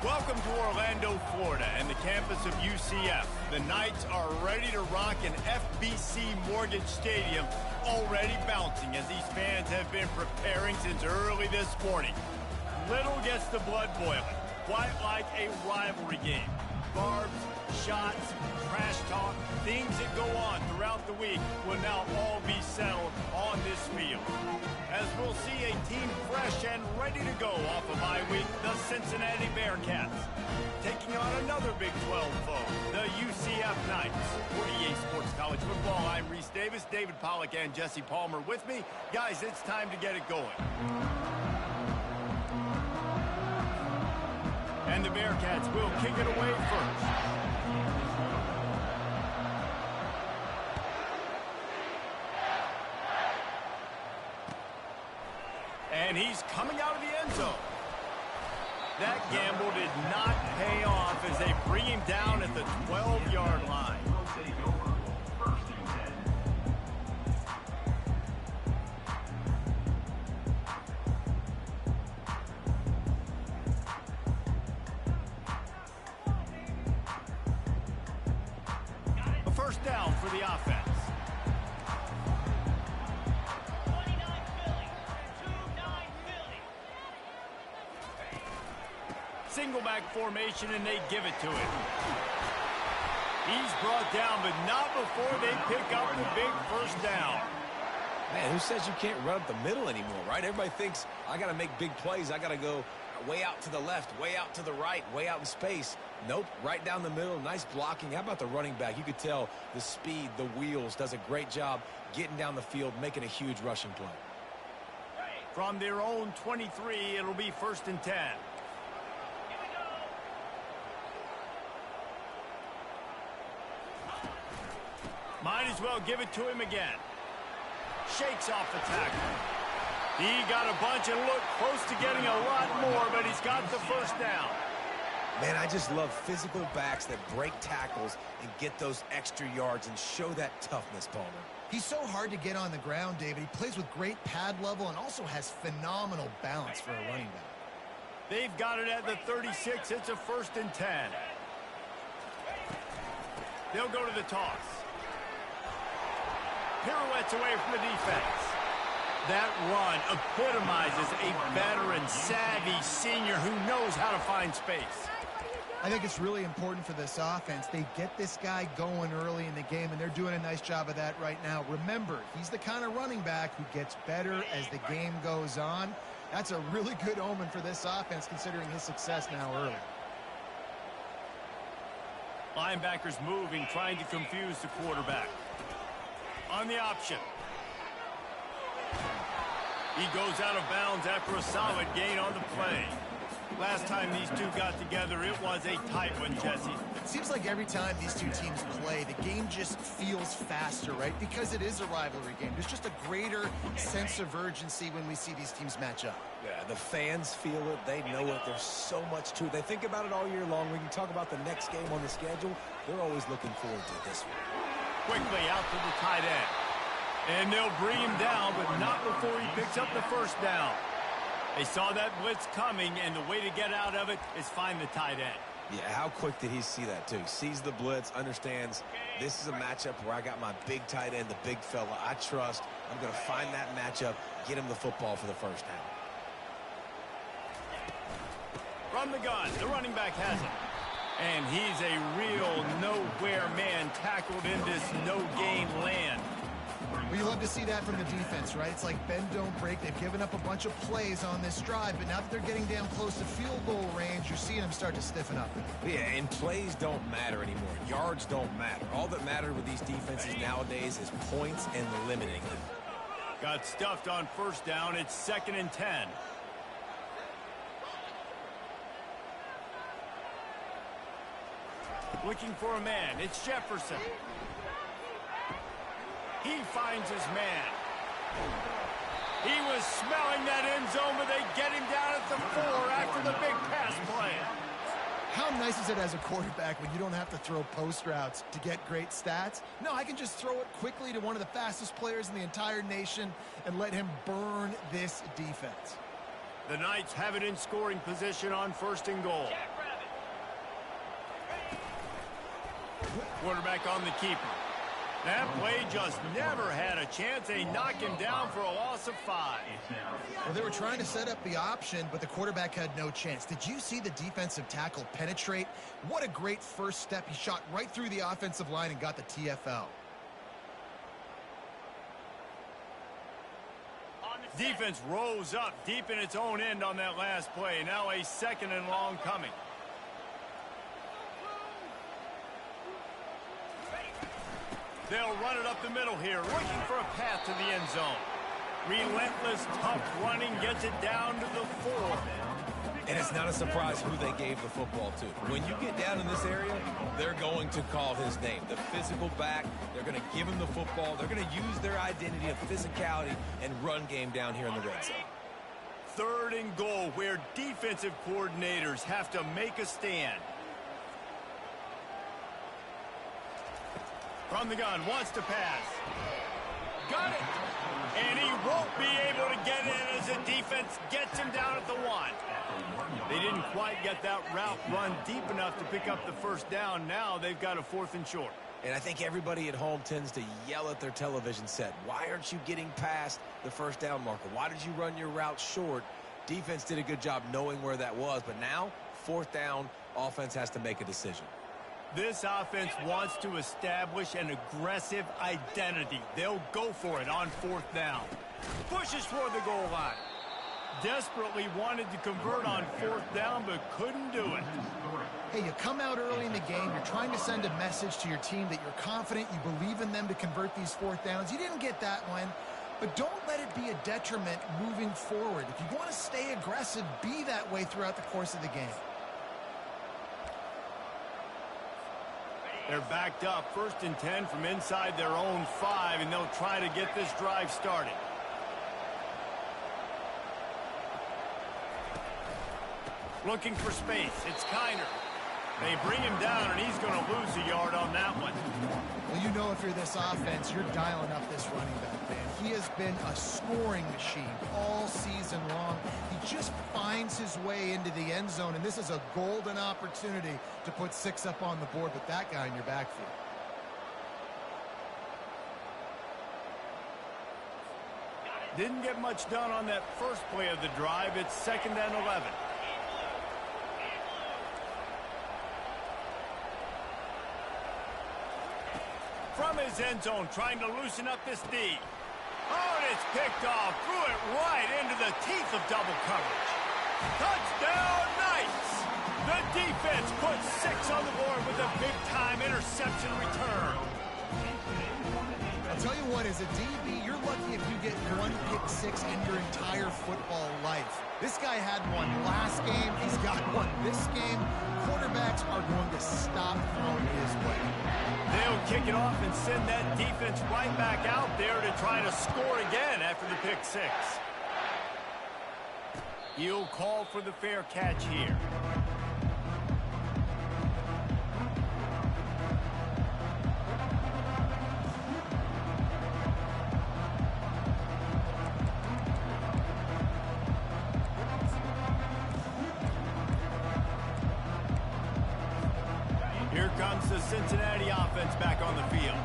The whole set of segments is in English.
Welcome to Orlando, Florida, and the campus of UCF. The Knights are ready to rock an FBC Mortgage Stadium, already bouncing as these fans have been preparing since early this morning. Little gets the blood boiling, quite like a rivalry game. Barbs, shots, trash talk, things that go on throughout the week will now all be settled on this field. As we'll see a team fresh and ready to go off of bye week, the Cincinnati Bearcats. Taking on another Big 12 foe, the UCF Knights. For EA Sports College Football, I'm Reese Davis, David Pollack, and Jesse Palmer with me. Guys, it's time to get it going. And the Bearcats will kick it away first. And he's coming out of the end zone. That gamble did not pay off as they bring him down at the 12-yard line. A first down for the offense. Single back formation, and they give it to him. He's brought down, but not before they pick up the big first down. Man, who says you can't run up the middle anymore, right? Everybody thinks, I got to make big plays. I got to go way out to the left, way out to the right, way out in space. Nope, right down the middle, nice blocking. How about the running back? You could tell the speed, the wheels, does a great job getting down the field, making a huge rushing play. From their own 23, it'll be 1st and 10. Might as well give it to him again. Shakes off the tackle. He got a bunch and looked close to getting a lot more, but he's got the first down. Man, I just love physical backs that break tackles and get those extra yards and show that toughness, Palmer. He's so hard to get on the ground, David. He plays with great pad level and also has phenomenal balance for a running back. They've got it at the 36. It's a 1st and 10. They'll go to the toss. Pirouettes away from the defense. That run epitomizes a veteran, savvy senior who knows how to find space. I think it's really important for this offense. They get this guy going early in the game, and they're doing a nice job of that right now. Remember, he's the kind of running back who gets better as the game goes on. That's a really good omen for this offense, considering his success now early. Linebackers moving, trying to confuse the quarterback. On the option. He goes out of bounds after a solid gain on the play. Last time these two got together, it was a tight one, Jesse. It seems like every time these two teams play, the game just feels faster, right? Because it is a rivalry game. There's just a greater sense of urgency when we see these teams match up. Yeah, the fans feel it. They know it. There's so much to it. They think about it all year long. We can talk about the next game on the schedule. They're always looking forward to this one. Quickly out to the tight end. And they'll bring him down, but not before he picks up the first down. They saw that blitz coming, and the way to get out of it is find the tight end. Yeah, how quick did he see that, too? Sees the blitz, understands this is a matchup where I got my big tight end, the big fella I trust. I'm going to find that matchup, get him the football for the first down. From the gun, the running back has it. And he's a real nowhere man tackled in this no-gain land. Well, you love to see that from the defense, right? It's like bend, don't break. They've given up a bunch of plays on this drive, but now that they're getting down close to field goal range, you're seeing them start to stiffen up. Yeah, and plays don't matter anymore. Yards don't matter. All that matters with these defenses nowadays is points and limiting them. Got stuffed on first down. It's 2nd and 10. Looking for a man. It's Jefferson. He finds his man. He was smelling that end zone, but they get him down at the 4 after the big pass play. How nice is it as a quarterback when you don't have to throw post routes to get great stats? No, I can just throw it quickly to one of the fastest players in the entire nation and let him burn this defense. The Knights have it in scoring position on 1st and goal. Quarterback on the keeper. That play just never had a chance. They knock him down for a loss of 5. Well, they were trying to set up the option, but the quarterback had no chance. Did you see the defensive tackle penetrate? What a great first step. He shot right through the offensive line and got the TFL. Defense rose up deep in its own end on that last play. Now a 2nd and long coming. They'll run it up the middle here, looking for a path to the end zone. Relentless, tough running gets it down to the 4. And it's not a surprise who they gave the football to. When you get down in this area, they're going to call his name. The physical back, they're going to give him the football. They're going to use their identity of physicality and run game down here in the red zone. 3rd and goal, where defensive coordinators have to make a stand. From the gun, wants to pass. Got it. And he won't be able to get in as the defense gets him down at the 1. They didn't quite get that route run deep enough to pick up the first down. Now they've got a 4th and short. And I think everybody at home tends to yell at their television set. Why aren't you getting past the first down marker? Why did you run your route short? Defense did a good job knowing where that was. But now, 4th down, offense has to make a decision. This offense wants to establish an aggressive identity. They'll go for it on 4th down. Pushes toward the goal line. Desperately wanted to convert on 4th down, but couldn't do it. Hey, you come out early in the game, you're trying to send a message to your team that you're confident, you believe in them to convert these 4th downs. You didn't get that one, but don't let it be a detriment moving forward. If you want to stay aggressive, be that way throughout the course of the game. They're backed up, 1st and 10 from inside their own 5, and they'll try to get this drive started. Looking for space. It's Kttn. They bring him down, and he's going to lose a yard on that one. Well, you know if you're this offense, you're dialing up this running back, man. He has been a scoring machine all season long. He just finds his way into the end zone, and this is a golden opportunity to put 6 up on the board with that guy in your backfield. Didn't get much done on that first play of the drive. It's 2nd and 11. From his end zone, trying to loosen up this D. Oh, and it's picked off. Threw it right into the teeth of double coverage. Touchdown, Knights! The defense puts 6 on the board with a big-time interception return. I'll tell you what, as a DB, you're lucky if you get 1 pick 6 in your entire football life. This guy had one last game. He's got one this game. Quarterbacks are going to stop throwing his way. They'll kick it off and send that defense right back out there to try to score again after the pick 6. He'll call for the fair catch here. Here comes the Cincinnati offense back on the field.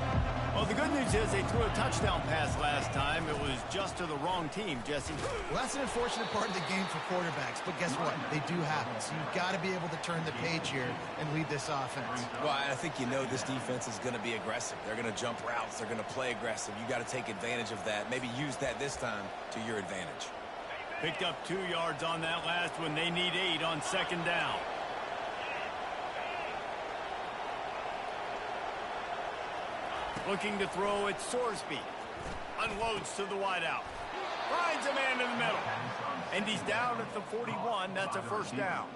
Well, the good news is they threw a touchdown pass last time. It was just to the wrong team, Jesse. Well, that's an unfortunate part of the game for quarterbacks, but guess what? They do happen. So you've got to be able to turn the page here and lead this offense. Well, I think you know this defense is going to be aggressive. They're going to jump routes. They're going to play aggressive. You got to take advantage of that. Maybe use that this time to your advantage. Picked up 2 yards on that last one. They need 8 on 2nd down. Looking to throw it, Sorsby. Unloads to the wideout. Finds a man in the middle. And he's down at the 41. That's a 1st down.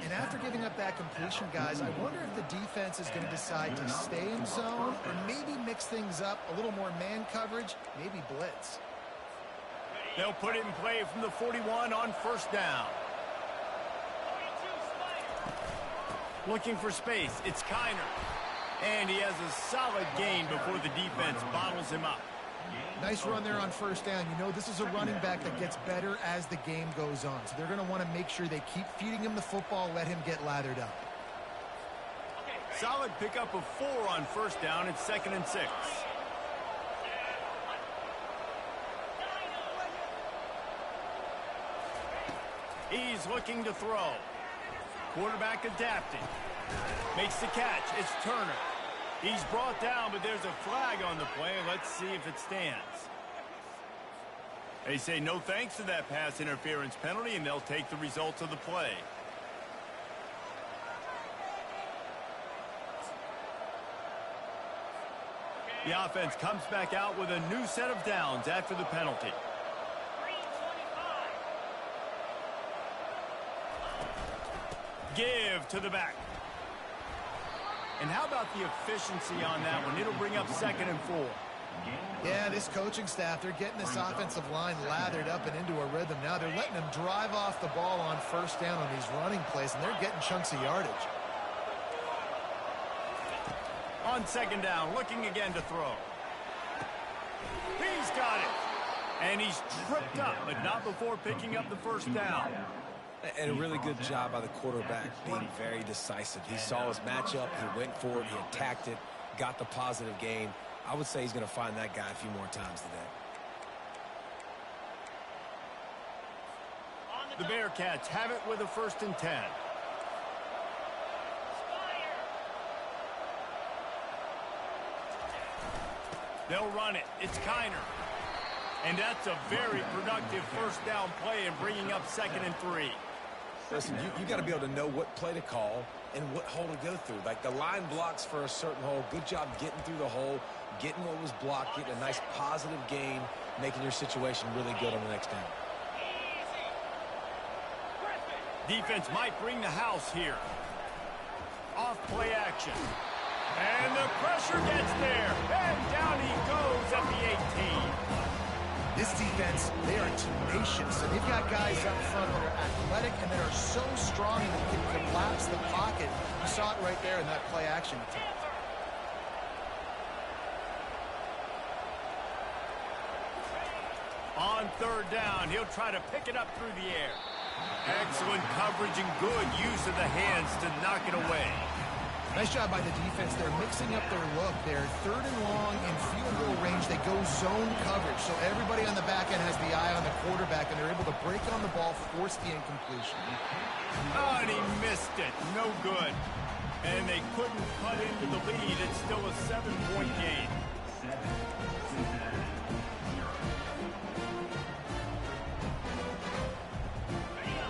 And after giving up that completion, guys, I wonder if the defense is going to decide to stay in zone or maybe mix things up, a little more man coverage, maybe blitz. They'll put it in play from the 41 on 1st down. Looking for space. It's Kttn. And he has a solid gain before the defense bottles him up. Nice run there on 1st down. You know, this is a running back that gets better as the game goes on. So they're going to want to make sure they keep feeding him the football, let him get lathered up. solid pickup of 4 on first down and 2nd and 6. He's looking to throw. Quarterback adapting. Makes the catch. It's Turner. He's brought down, but there's a flag on the play. Let's see if it stands. They say no thanks to that pass interference penalty, and they'll take the results of the play. The offense comes back out with a new set of downs after the penalty. Give to the back. And how about the efficiency on that one? It'll bring up 2nd and 4. Yeah, this coaching staff, they're getting this offensive line lathered up and into a rhythm now. They're letting them drive off the ball on first down on these running plays, and they're getting chunks of yardage. On 2nd down, looking again to throw. He's got it. And he's tripped up, but not before picking up the first down. And a really good job by the quarterback being very decisive. He saw his matchup, he went for it, he attacked it, got the positive gain. I would say he's going to find that guy a few more times today. The Bearcats have it with a 1st and 10. They'll run it. It's Kttn. And that's a very productive first down play and bringing up 2nd and 3. Listen, you got to be able to know what play to call and what hole to go through. Like the line blocks for a certain hole. Good job getting through the hole, getting what was blocked, getting a nice positive gain, making your situation really good on the next down. Defense might bring the house here. Off play action. And the pressure gets there. And down he goes at the 18. This defense, they are tenacious, and they've got guys up front that are athletic and that are so strong and can collapse the pocket. You saw it right there in that play action attempt. On 3rd down, he'll try to pick it up through the air. Excellent coverage and good use of the hands to knock it away. Nice job by the defense. They're mixing up their look. They're 3rd and long in field goal range. They go zone coverage. So everybody on the back end has the eye on the quarterback, and they're able to break on the ball, force the incompletion. Oh, and he missed it. No good. And they couldn't cut into the lead. It's still a 7-point game.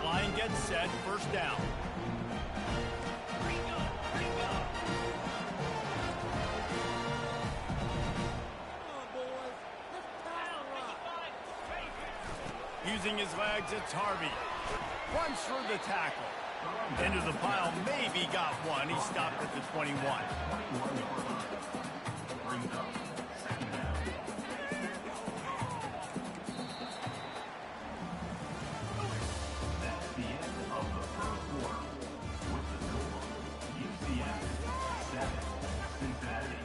Line gets set. 1st down. Using his legs, it's Harvey. Runs through the tackle. Into the pile, maybe got one. He stopped at the 21. That's the end of the 1st quarter. With the score, UCF 7, Cincinnati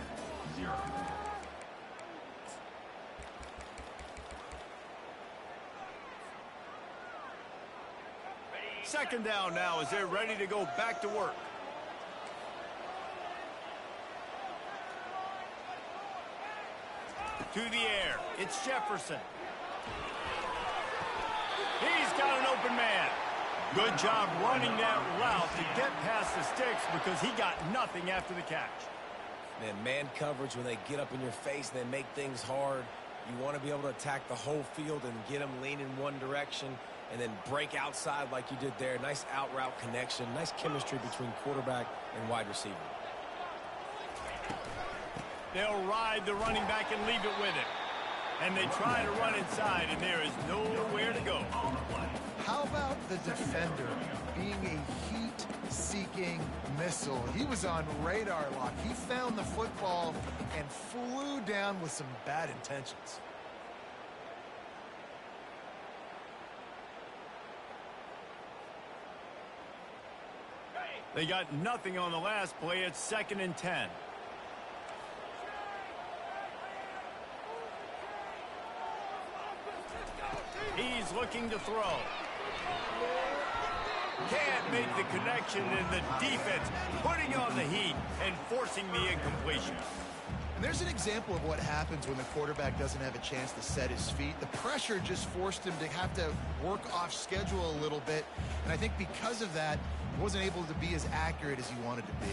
0. 2nd down now as they're ready to go back to work. To the air. It's Jefferson. He's got an open man. Good job running that route to get past the sticks because he got nothing after the catch. Man coverage, when they get up in your face, they make things hard. You want to be able to attack the whole field and get them leaning one direction and then break outside like you did there. Nice out route connection, nice chemistry between quarterback and wide receiver. They'll ride the running back and leave it with him. And they try to run inside, and there is nowhere to go. How about the defender being a heat-seeking missile? He was on radar lock. He found the football and flew down with some bad intentions. They got nothing on the last play. It's 2nd and 10. He's looking to throw. Can't make the connection, and the defense putting on the heat and forcing the incompletion. And there's an example of what happens when the quarterback doesn't have a chance to set his feet. The pressure just forced him to have to work off schedule a little bit. And I think because of that, he wasn't able to be as accurate as he wanted to be.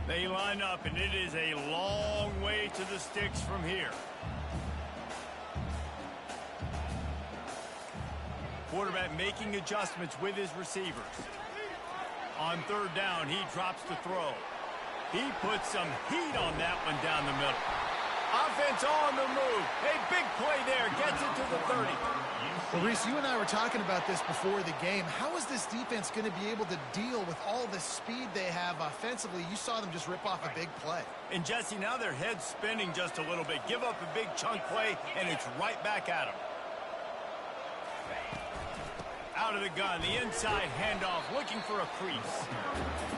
They line up, and it is a long way to the sticks from here. Quarterback making adjustments with his receivers. On third down, he drops the throw. He puts some heat on that one down the middle. Offense on the move. A big play there. Gets it to the 30. Well, Reese, you and I were talking about this before the game. How is this defense going to be able to deal with all the speed they have offensively? You saw them just rip off a big play. And, Jesse, now their head's spinning just a little bit. Give up a big chunk play, and it's right back at them. Out of the gun, the inside handoff, looking for a crease.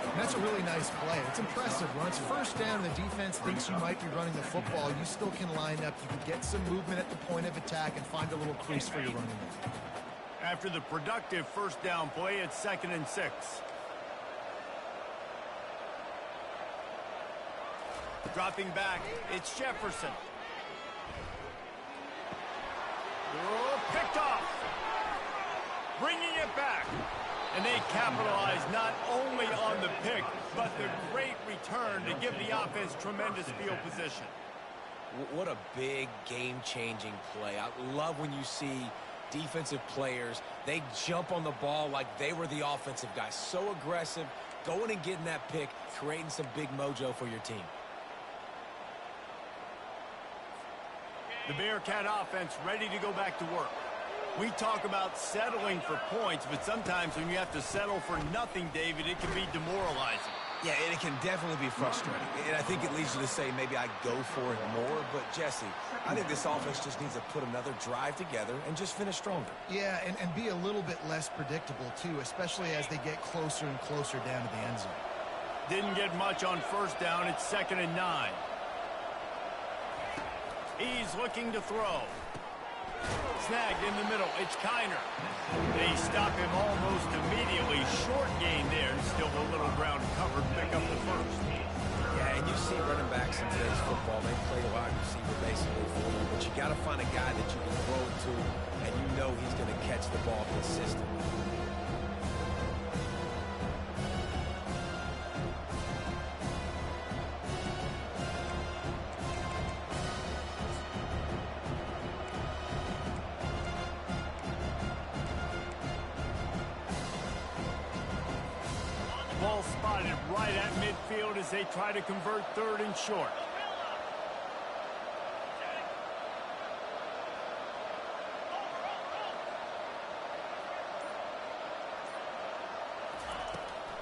And that's a really nice play. It's impressive. When it's first down and the defense thinks you might be running the football, you still can line up. You can get some movement at the point of attack and find a little crease for your running back. After the productive first down play, it's 2nd and 6. Dropping back, it's Jefferson. Oh, picked off. Bringing it back. And they capitalize not only on the pick, but the great return to give the offense tremendous field position. What a big game-changing play. I love when you see defensive players, they jump on the ball like they were the offensive guys. So aggressive, going and getting that pick, creating some big mojo for your team. The Bearcat offense ready to go back to work. We talk about settling for points, but sometimes when you have to settle for nothing, David, it can be demoralizing. Yeah, and it can definitely be frustrating. And I think it leads you to say maybe I go for it more. But, Jesse, I think this offense just needs to put another drive together and just finish stronger. Yeah, and be a little bit less predictable, too, especially as they get closer and closer down to the end zone. Didn't get much on first down. It's 2nd and 9. He's looking to throw. Snagged in the middle. It's Kttn. They stop him almost immediately. Short gain there. Still a little ground covered. Pick up the first. Yeah, and you see running backs in today's football. They play wide receiver basically for them. But you got to find a guy that you can throw it to, and you know he's going to catch the ball consistently. Ball spotted right at midfield as they try to convert 3rd and short.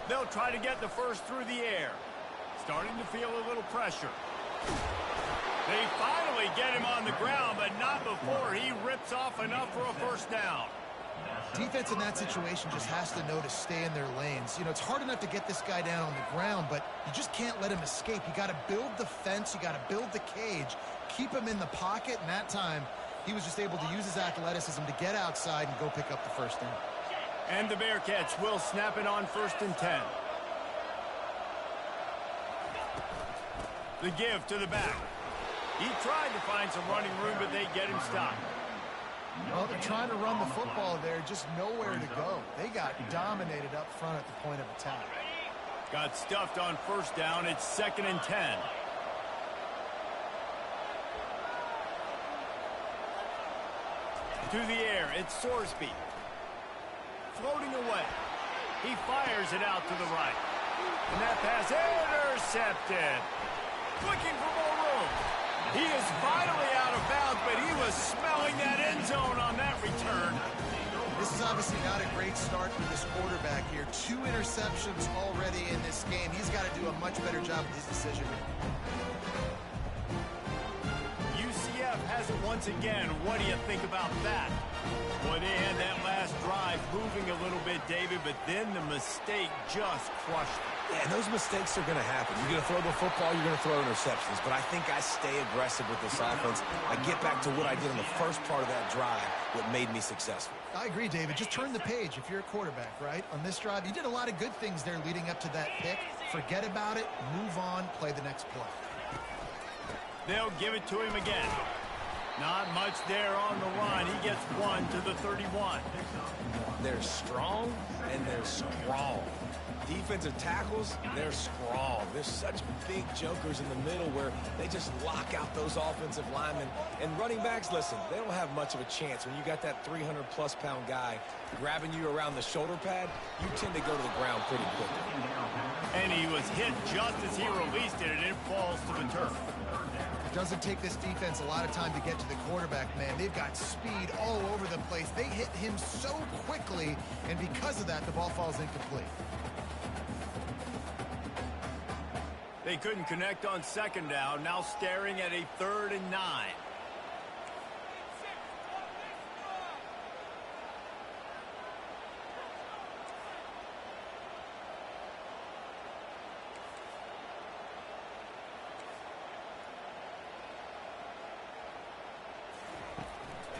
They'll try to get the first through the air. Starting to feel a little pressure. They finally get him on the ground, but not before he rips off enough for a first down. Defense in that situation just has to know to stay in their lanes. You know, it's hard enough to get this guy down on the ground, but you just can't let him escape. You got to build the fence. You got to build the cage. Keep him in the pocket, and that time he was just able to use his athleticism to get outside and go pick up the first down. And the Bearcats will snap it on 1st and 10. The give to the back. He tried to find some running room, but they get him stopped. Well, they're trying to run the football there, just nowhere to go. They got dominated up front at the point of attack. Got stuffed on first down. It's 2nd and 10. To the air, it's Sorsby. Floating away. He fires it out to the right. And that pass intercepted. Looking for more room. He is finally out of bounds, but he was smelling that end zone on that return. This is obviously not a great start for this quarterback here. 2 interceptions already in this game. He's got to do a much better job with his decision making. UCF has it once again. What do you think about that? Boy, they had that last drive moving a a little bit, David, but then the mistake just crushed him. Yeah, and those mistakes are going to happen. You're going to throw the football, you're going to throw interceptions. But I think I stay aggressive with this offense. I get back to what I did in the first part of that drive, what made me successful. I agree, David. Just turn the page if you're a quarterback, right? On this drive, you did a lot of good things there leading up to that pick. Forget about it, move on, play the next play. They'll give it to him again. Not much there on the run. He gets one to the 31. They're strong, and they're strong. Defensive tackles, they're strong. There's such big jokers in the middle where they just lock out those offensive linemen. And running backs, listen, they don't have much of a chance. When you got that 300-plus pound guy grabbing you around the shoulder pad, you tend to go to the ground pretty quickly. And he was hit just as he released it, and it falls to the turf. It doesn't take this defense a lot of time to get to the quarterback, man. They've got speed all over the place. They hit him so quickly, and because of that, the ball falls incomplete. They couldn't connect on second down, now staring at a 3rd and 9.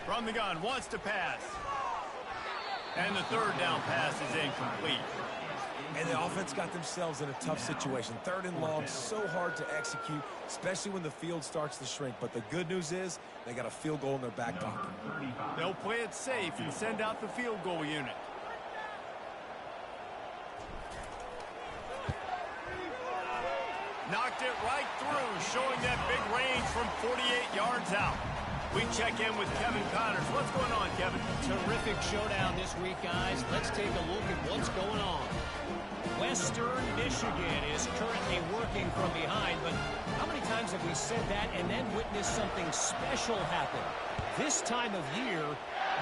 From the gun, wants to pass. And the 3rd down pass is incomplete. And the offense got themselves in a tough situation. 3rd and long, so hard to execute, especially when the field starts to shrink. But the good news is they got a field goal in their back pocket. They'll play it safe and send out the field goal unit. Knocked it right through, showing that big range from 48 yards out. We check in with Kevin Connors. What's going on, Kevin? Terrific showdown this week, guys. Let's take a look at what's going on. Western Michigan is currently working from behind, but how many times have we said that and then witnessed something special happen? This time of year,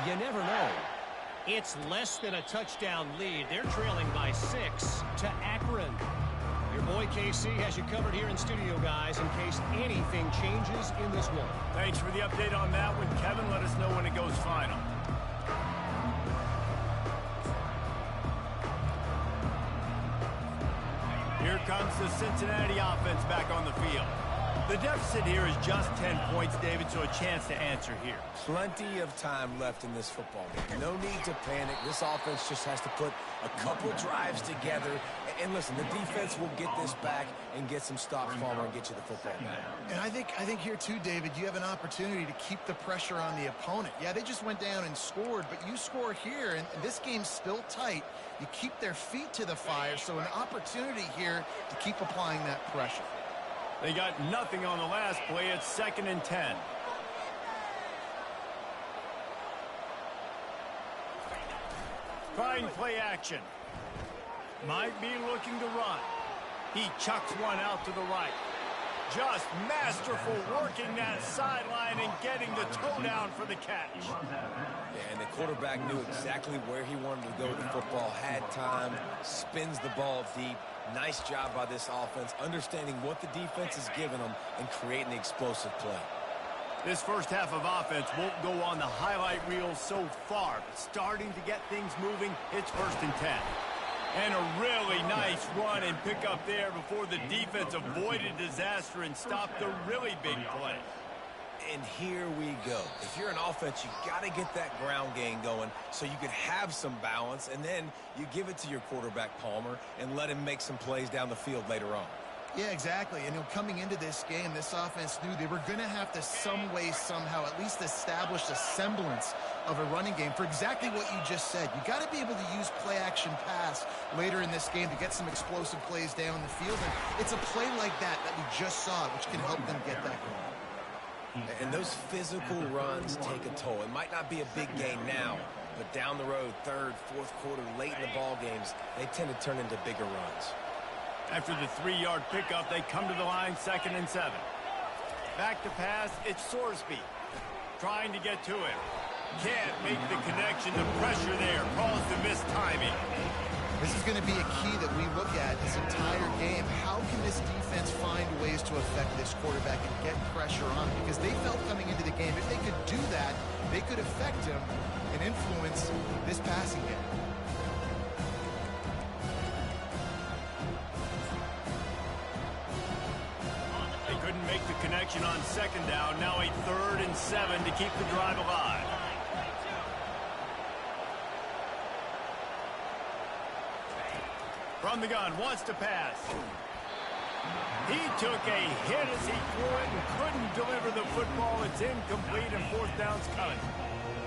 you never know. It's less than a touchdown lead. They're trailing by 6 to Akron. Your boy KC has you covered here in studio, guys, in case anything changes in this one. Thanks for the update on that one, Kevin. Let us know when it goes final. Here comes the Cincinnati offense back on the field. The deficit here is just 10 points, David, so a chance to answer here. Plenty of time left in this football game. No need to panic. This offense just has to put a couple drives together. And listen, the defense will get this back and get some stops, Palmer, and get you the football back. And I think here too, David, you have an opportunity to keep the pressure on the opponent. Yeah, they just went down and scored, but you score here, and this game's still tight. You keep their feet to the fire, so an opportunity here to keep applying that pressure. They got nothing on the last play. It's 2nd and 10. Trying play action. Might be looking to run. He chucks one out to the right. Just masterful working that sideline and getting the toe down for the catch. Yeah, and the quarterback knew exactly where he wanted to go with the football, had time, spins the ball deep. Nice job by this offense, understanding what the defense is giving them and creating the explosive play. This first half of offense won't go on the highlight reel so far, but starting to get things moving, it's 1st and 10. And a really nice run and pick up there before the defense avoided disaster and stopped the really big play. And here we go. If you're an offense, you got to get that ground game going so you can have some balance, and then you give it to your quarterback, Palmer, and let him make some plays down the field later on. Yeah, exactly. And coming into this game, this offense knew they were going to have to some way, somehow, at least establish a semblance of a running game for exactly what you just said. You got to be able to use play-action pass later in this game to get some explosive plays down the field. And it's a play like that we just saw, which can help them get that going. And those physical runs take a toll. It might not be a big gain now, but down the road, 3rd, 4th quarter, late in the ball games, they tend to turn into bigger runs. After the 3-yard pickup, they come to the line, 2nd and 7. Back to pass, it's Sorsby. Trying to get to him. Can't make the connection. The pressure there caused the missed timing. This is going to be a key that we look at this entire game. How can this defense find ways to affect this quarterback and get pressure on him? Because they felt coming into the game, if they could do that, they could affect him and influence this passing game. action on second down. Now a 3rd and 7 to keep the drive alive. From the gun, wants to pass. He took a hit as he threw it and couldn't deliver the football. It's incomplete and 4th down's coming.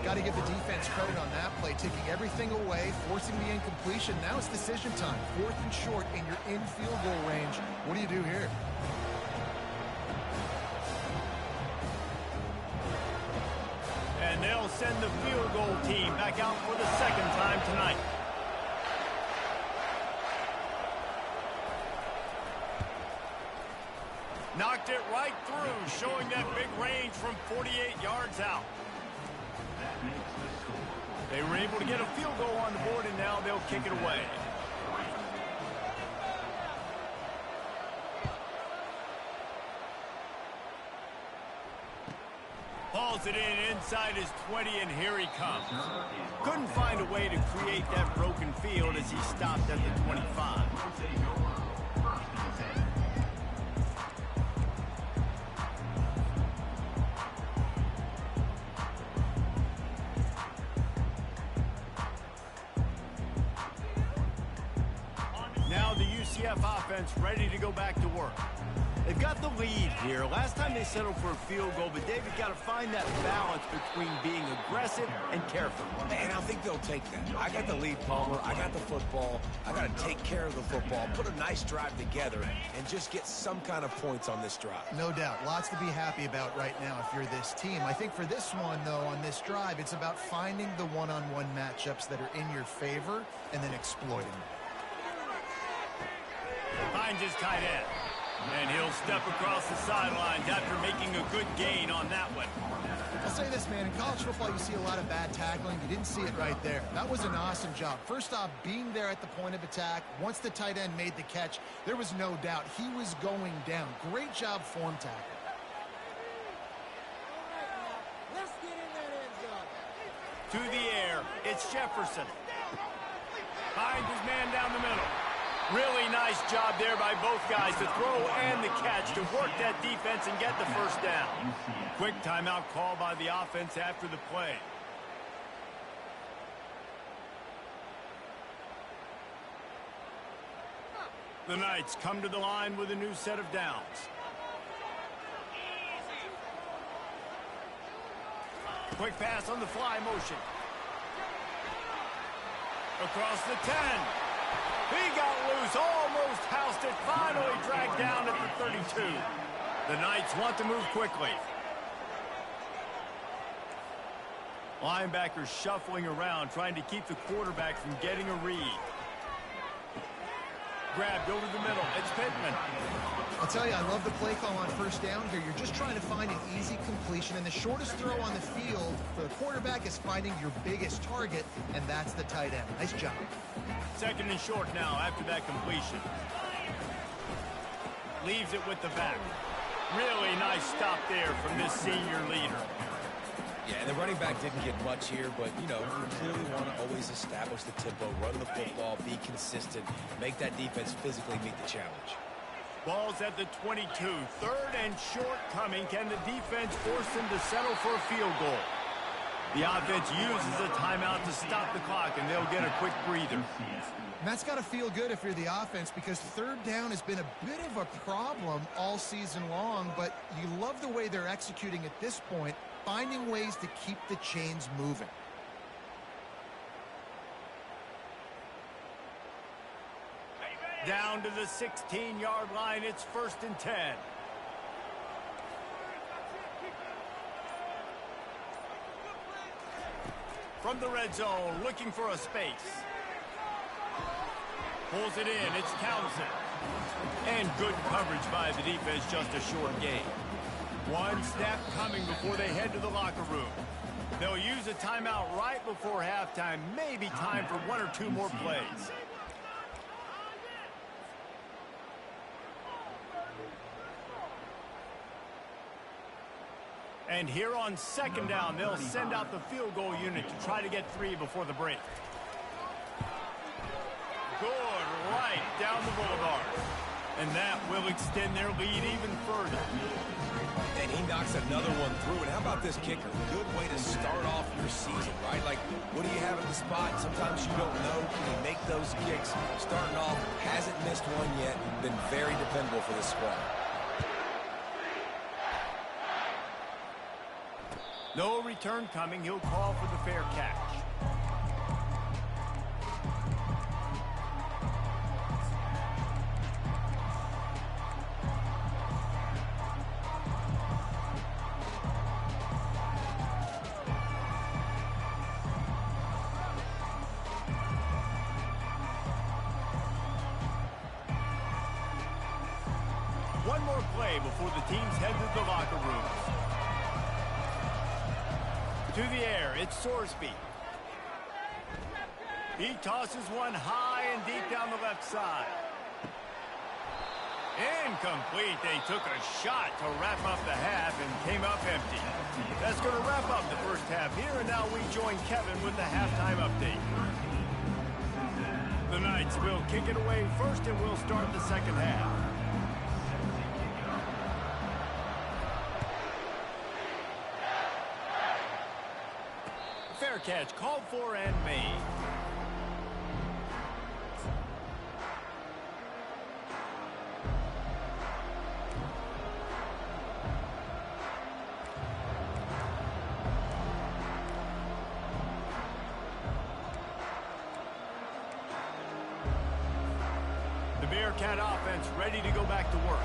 Got to give the defense credit on that play, taking everything away, forcing the incompletion. Now it's decision time. 4th and short, and you're in field goal range. What do you do here? And they'll send the field goal team back out for the 2nd time tonight. Knocked it right through, showing that big range from 48 yards out. They were able to get a field goal on the board, and now they'll kick it away. Hauls it in inside his 20, and here he comes. Couldn't find a way to create that broken field as he stopped at the 25. Now the UCF offense ready to go back to work. They've got the lead here. Last time they settled for a field goal, but David got to find that balance between being aggressive and careful. And I think they'll take that. I got the lead, Palmer. I got the football. I got to take care of the football, put a nice drive together, and just get some kind of points on this drive. No doubt. Lots to be happy about right now if you're this team. I think for this one, though, on this drive, it's about finding the one-on-one matchups that are in your favor and then exploiting them. Finds his tight end. And he'll step across the sidelines after making a good gain on that one. I'll say this, man. In college football, you see a lot of bad tackling. You didn't see it right there. That was an awesome job. First off, being there at the point of attack. Once the tight end made the catch, there was no doubt he was going down. Great job form tackle. Let's get in that end zone. To the air, it's Jefferson. Finds his man down the middle. Really nice job there by both guys to throw and the catch to work that defense and get the first down. Quick timeout call by the offense after the play. The Knights come to the line with a new set of downs. Quick pass on the fly motion. Across the 10. He got loose, almost housed it, finally dragged down at the 32. The Knights want to move quickly. Linebackers shuffling around, trying to keep the quarterback from getting a read. Grabbed over the middle. It's Pittman. I'll tell you, I love the play call on first down here. You're just trying to find an easy completion, and the shortest throw on the field for the quarterback is finding your biggest target, and that's the tight end. Nice job. 2nd and short now after that completion. Leaves it with the back. Really nice stop there from this senior leader. Yeah, and the running back didn't get much here, but, you know, you clearly want to always establish the tempo, run the football, be consistent, make that defense physically meet the challenge. Ball's at the 22. 3rd and short coming. Can the defense force them to settle for a field goal? The offense uses a timeout to stop the clock, and they'll get a quick breather. And that's got to feel good if you're the offense, because 3rd down has been a bit of a problem all season long, but you love the way they're executing at this point, finding ways to keep the chains moving. Down to the 16-yard line. It's 1st and 10. From the red zone, looking for a space. Pulls it in. It's Townsend. And good coverage by the defense, just a short gain. One snap coming before they head to the locker room. They'll use a timeout right before halftime. Maybe time for 1 or 2 more plays. And here on 2nd down, they'll send out the field goal unit to try to get 3 before the break. Good, right down the boulevard. And that will extend their lead even further. And he knocks another one through. And how about this kicker? Good way to start off your season, right? Like, what do you have at the spot? Sometimes you don't know. Can he make those kicks? Starting off, hasn't missed one yet. Been very dependable for this squad. No return coming. He'll call for the fair catch. One more play before the teams head to the locker rooms. To the air, it's Sorsby. He tosses one high and deep down the left side. Incomplete. They took a shot to wrap up the half and came up empty. That's going to wrap up the first half here, and now we join Kevin with the halftime update. The Knights will kick it away first, and we'll start the second half. Fair catch called for and made. The Bearcat offense ready to go back to work.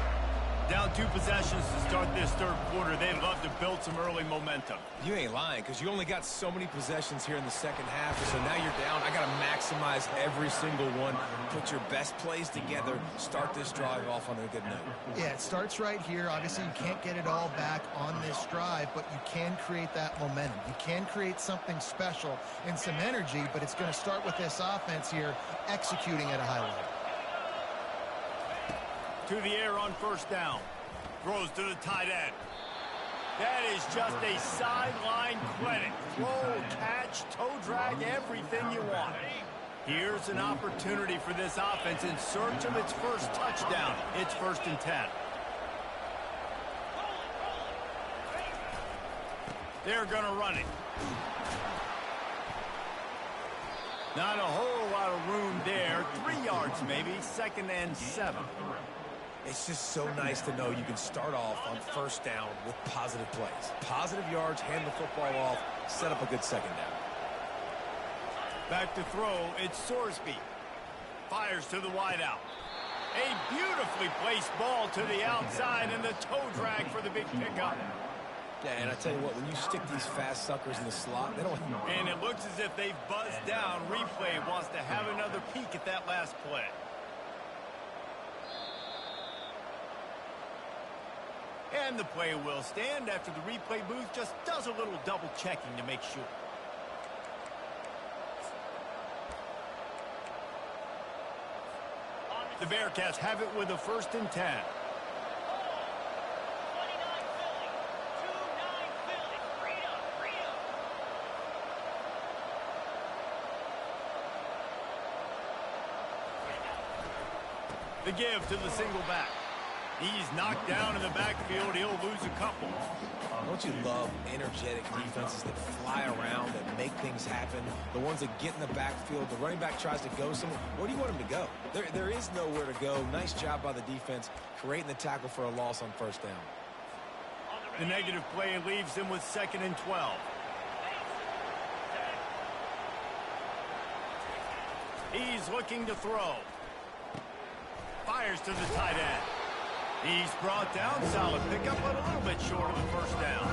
Down 2 possessions to start this third quarter. They'd love to build some early momentum. You ain't lying, because you only got so many possessions here in the second half, so now you're down. I got to maximize every single one. Put your best plays together. Start this drive off on a good note. Yeah, it starts right here. Obviously, you can't get it all back on this drive, but you can create that momentum. You can create something special and some energy, but it's going to start with this offense here executing at a high level. To the air on first down. Throws to the tight end. That is just a sideline credit. Throw, catch, toe drag, everything you want. Here's an opportunity for this offense in search of its first touchdown. It's 1st and 10. They're going to run it. Not a whole lot of room there. 3 yards maybe. 2nd and 7. It's just so nice to know you can start off on first down with positive plays. Positive yards, hand the football off, set up a good second down. Back to throw, it's Sorsby. Fires to the wideout. A beautifully placed ball to the outside and the toe drag for the big pickup. Yeah, and I tell you what, when you stick these fast suckers in the slot, they don't... And it looks as if they've buzzed down. Replay wants to have another peek at that last play. And the play will stand after the replay booth just does a little double checking to make sure. The Bearcats have it with a 1st and 10. The give to the single back. He's knocked down in the backfield. He'll lose a couple. Don't you love energetic defenses that fly around, that make things happen? The ones that get in the backfield, the running back tries to go somewhere. Where do you want him to go? There is nowhere to go. Nice job by the defense, creating the tackle for a loss on first down. The negative play leaves him with 2nd and 12. He's looking to throw. Fires to the tight end. He's brought down, solid pickup, but a little bit short of the first down.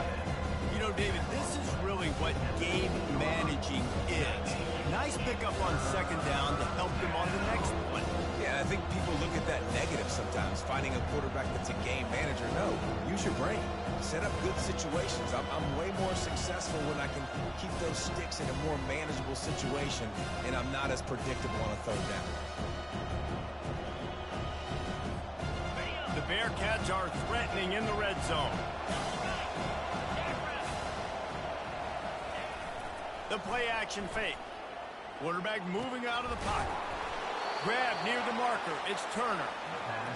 You know, David, this is really what game managing is. Nice pickup on 2nd down to help them on the next play. Yeah, I think people look at that negative sometimes, finding a quarterback that's a game manager. No, use your brain. Set up good situations. I'm way more successful when I can keep those sticks in a more manageable situation, and I'm not as predictable on a 3rd down. The Bearcats are threatening in the red zone. The play action fake. Quarterback moving out of the pocket. Grab near the marker. It's Turner.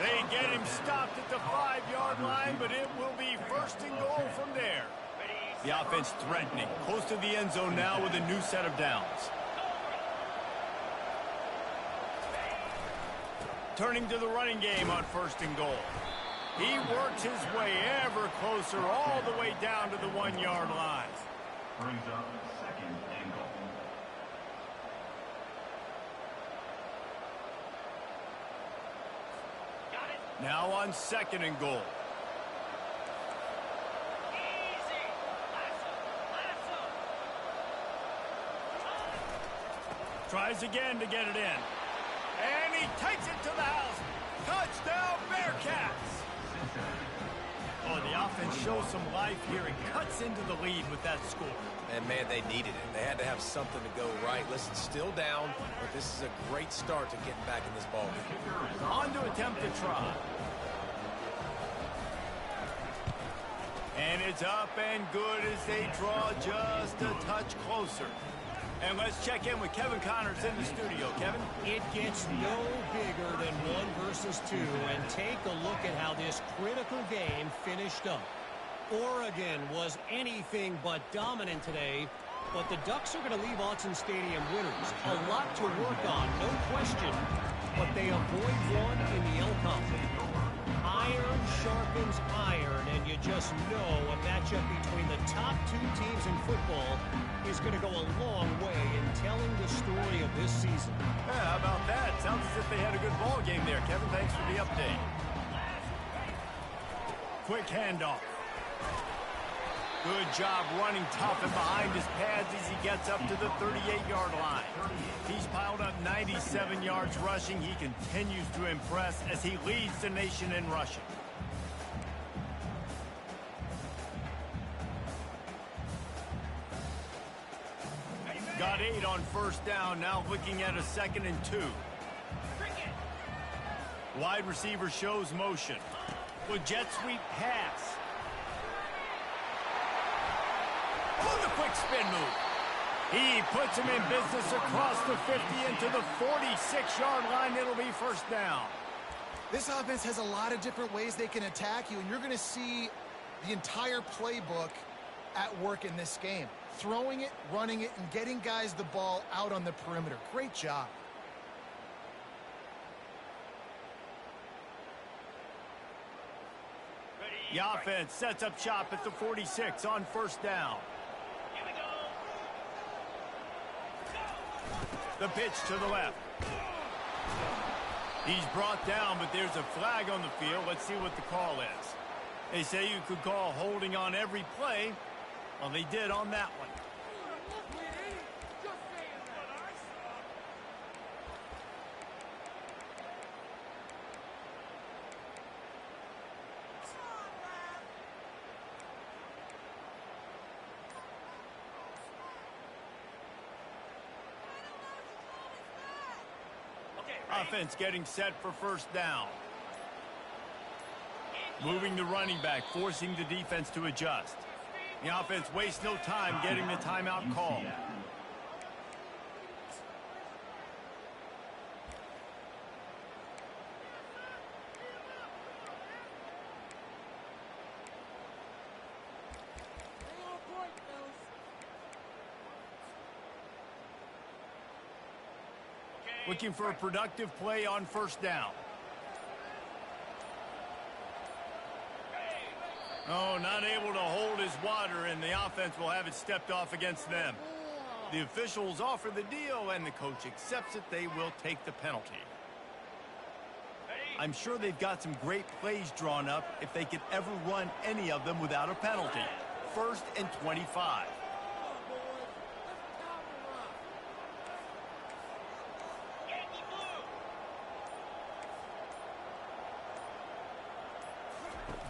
They get him stopped at the 5-yard line, but it will be first and goal from there. The offense threatening. Close to the end zone now with a new set of downs. Turning to the running game on first and goal. He works his way ever closer all the way down to the 1-yard line. Brings up second and goal. Now on second and goal. Tries again to get it in. And he takes it to the house. Touchdown, Bearcats! Oh, the offense shows some life here and cuts into the lead with that score. And, man, they needed it. They had to have something to go right. Listen, still down, but this is a great start to getting back in this ballgame. On to attempt to try. And it's up and good as they draw just a touch closer. And let's check in with Kevin Connors in the studio. Kevin? It gets no bigger than 1 versus 2, and take a look at how this critical game finished up. Oregon was anything but dominant today, but the Ducks are going to leave Autzen Stadium winners. A lot to work on, no question, but they avoid one in the Elcom. Iron sharpens iron, and you just know a matchup between the top 2 teams in football is going to go a long way in telling the story of this season. Yeah, how about that? Sounds as if they had a good ball game there, Kevin. Thanks for the update. Quick handoff. Good job running tough and behind his pads as he gets up to the 38-yard line. He's piled up 97 yards rushing. He continues to impress as he leads the nation in rushing. Got 8 on first down, now looking at a 2nd and 2. Wide receiver shows motion. With jet sweep pass. Oh, the quick spin move. He puts him in business across the 50 into the 46-yard line. It'll be first down. This offense has a lot of different ways they can attack you, and you're going to see the entire playbook at work in this game. Throwing it, running it, and getting guys the ball out on the perimeter. Great job. The offense sets up shop at the 46 on first down. The pitch to the left. He's brought down, but there's a flag on the field. Let's see what the call is. They say you could call holding on every play. Well, they did on that one. Offense getting set for first down. Moving the running back, forcing the defense to adjust. The offense wastes no time getting the timeout call. Looking for a productive play on first down. Oh, not able to hold his water, and the offense will have it stepped off against them. The officials offer the deal, and the coach accepts it. They will take the penalty. I'm sure they've got some great plays drawn up if they could ever run any of them without a penalty. 1st and 25.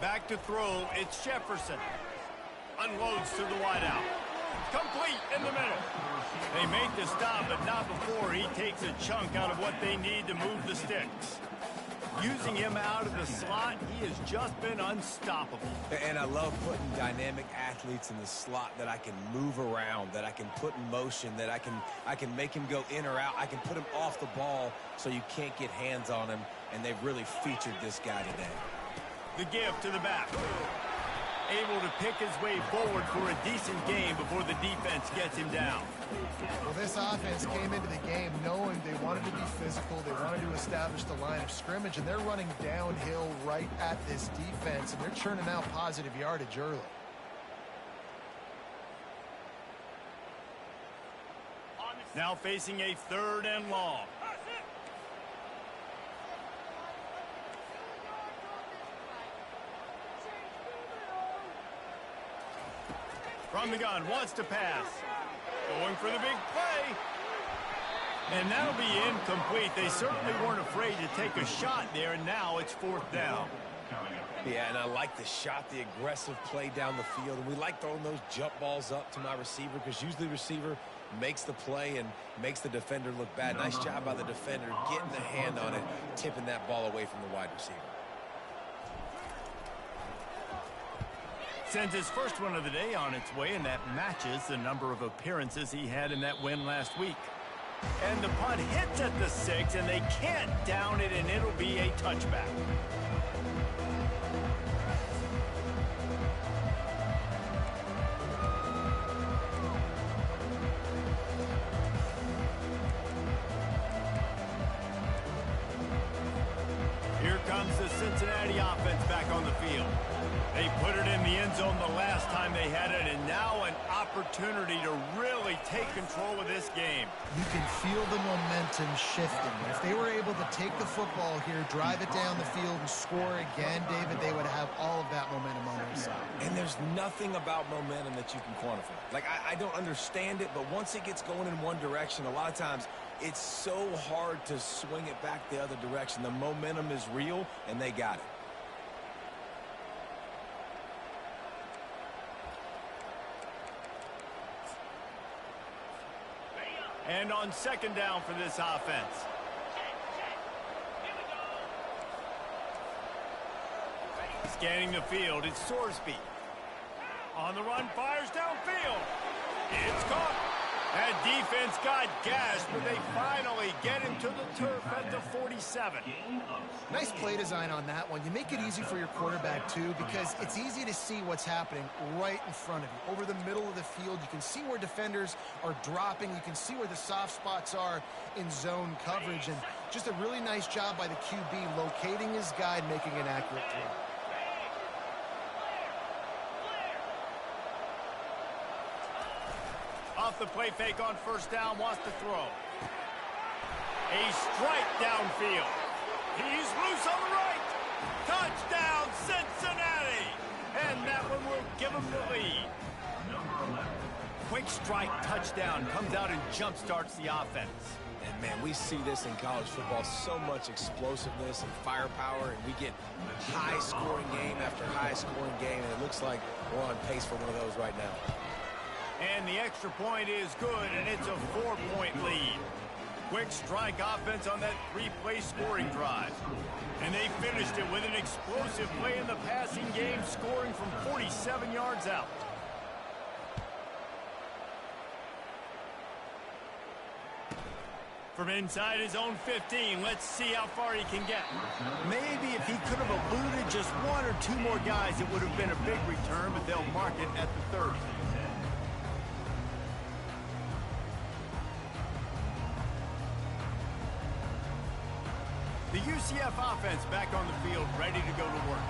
Back to throw, it's Jefferson. Unloads to the wideout. Complete in the middle. They make the stop, but not before he takes a chunk out of what they need to move the sticks. Using him out of the slot, he has just been unstoppable. And I love putting dynamic athletes in the slot that I can move around, that I can put in motion, that I can make him go in or out. I can put him off the ball so you can't get hands on him, and they've really featured this guy today. The give to the back. Able to pick his way forward for a decent game before the defense gets him down. Well, this offense came into the game knowing they wanted to be physical, they wanted to establish the line of scrimmage, and they're running downhill right at this defense, and they're churning out positive yardage early. Now facing a 3rd and long. From the gun, wants to pass. Going for the big play. And that'll be incomplete. They certainly weren't afraid to take a shot there, and now it's 4th down. Yeah, and I like the shot, the aggressive play down the field. And we like throwing those jump balls up to my receiver because usually the receiver makes the play and makes the defender look bad. Nice job by the defender getting the hand on it, tipping that ball away from the wide receiver. Sends his first one of the day on its way, and that matches the number of appearances he had in that win last week. And the punt hits at the 6, and they can't down it, and it'll be a touchback. Here comes the Cincinnati offense back on the field. They put it in the end zone the last time they had it, and now an opportunity to really take control of this game. You can feel the momentum shifting. If they were able to take the football here, drive it down the field, and score again, David, they would have all of that momentum on their side. And there's nothing about momentum that you can quantify. Like, I don't understand it, but once it gets going in one direction, a lot of times it's so hard to swing it back the other direction. The momentum is real, and they got it. And on 2nd down for this offense. Scanning the field, it's Sorsby. On the run, fires downfield. It's caught. That defense got gashed, but they finally get him to the turf at the 47. Nice play design on that one. You make it easy for your quarterback, too, because it's easy to see what's happening right in front of you. Over the middle of the field, you can see where defenders are dropping. You can see where the soft spots are in zone coverage. And just a really nice job by the QB locating his guy and making an accurate throw. Off the play fake on 1st down, wants to throw. A strike downfield. He's loose on the right. Touchdown, Cincinnati. And that one will give him the lead. Quick strike touchdown comes out and jump-starts the offense. And, man, we see this in college football, so much explosiveness and firepower, and we get high-scoring game after high-scoring game, and it looks like we're on pace for one of those right now. And the extra point is good, and it's a 4-point lead. Quick strike offense on that 3-play scoring drive. And they finished it with an explosive play in the passing game, scoring from 47 yards out. From inside his own 15, let's see how far he can get. Maybe if he could have eluded just 1 or 2 more guys, it would have been a big return, but they'll mark it at the 30. The UCF offense back on the field, ready to go to work.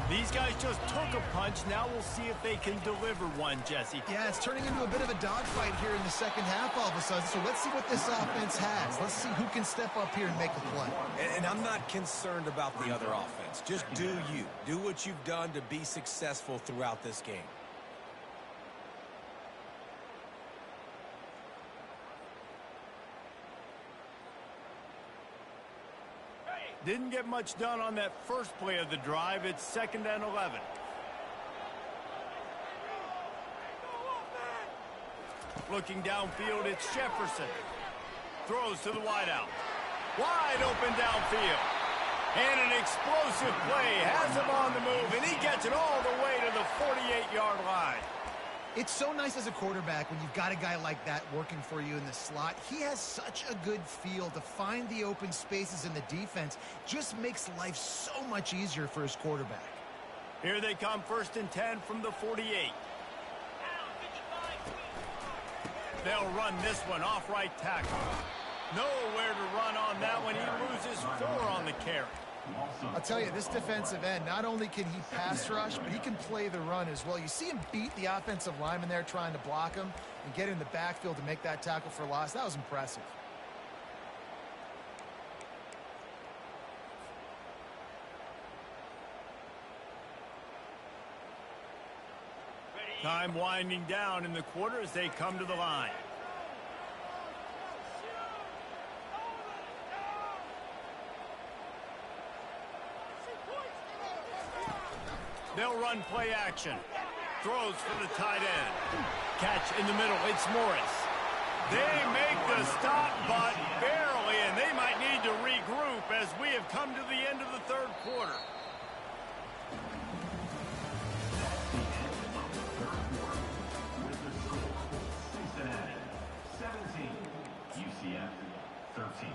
These guys just took a punch. Now we'll see if they can deliver one, Jesse. Yeah, it's turning into a bit of a dogfight here in the second half all of a sudden. So let's see what this offense has. Let's see who can step up here and make a play. And I'm not concerned about the other offense. Just do you. Do what you've done to be successful throughout this game. Didn't get much done on that first play of the drive. It's 2nd and 11. Looking downfield, it's Jefferson. Throws to the wideout. Wide open downfield. And an explosive play has him on the move, and he gets it all the way to the 48-yard line. It's so nice as a quarterback when you've got a guy like that working for you in the slot. He has such a good feel to find the open spaces in the defense. Just makes life so much easier for his quarterback. Here they come, 1st and 10 from the 48. They'll run this one off right tackle. Nowhere to run on that one. He loses 4 on the carry. I'll tell you, this defensive end, not only can he pass rush, but he can play the run as well. You see him beat the offensive lineman there trying to block him and get in the backfield to make that tackle for loss. That was impressive. Time winding down in the quarter as they come to the line. They'll run play action. Throws for the tight end. Catch in the middle. It's Morris. They make the stop, but barely, and they might need to regroup as we have come to the end of the 3rd quarter. That's the end of the 3rd quarter. With the score, Cincinnati 17, UCF 13.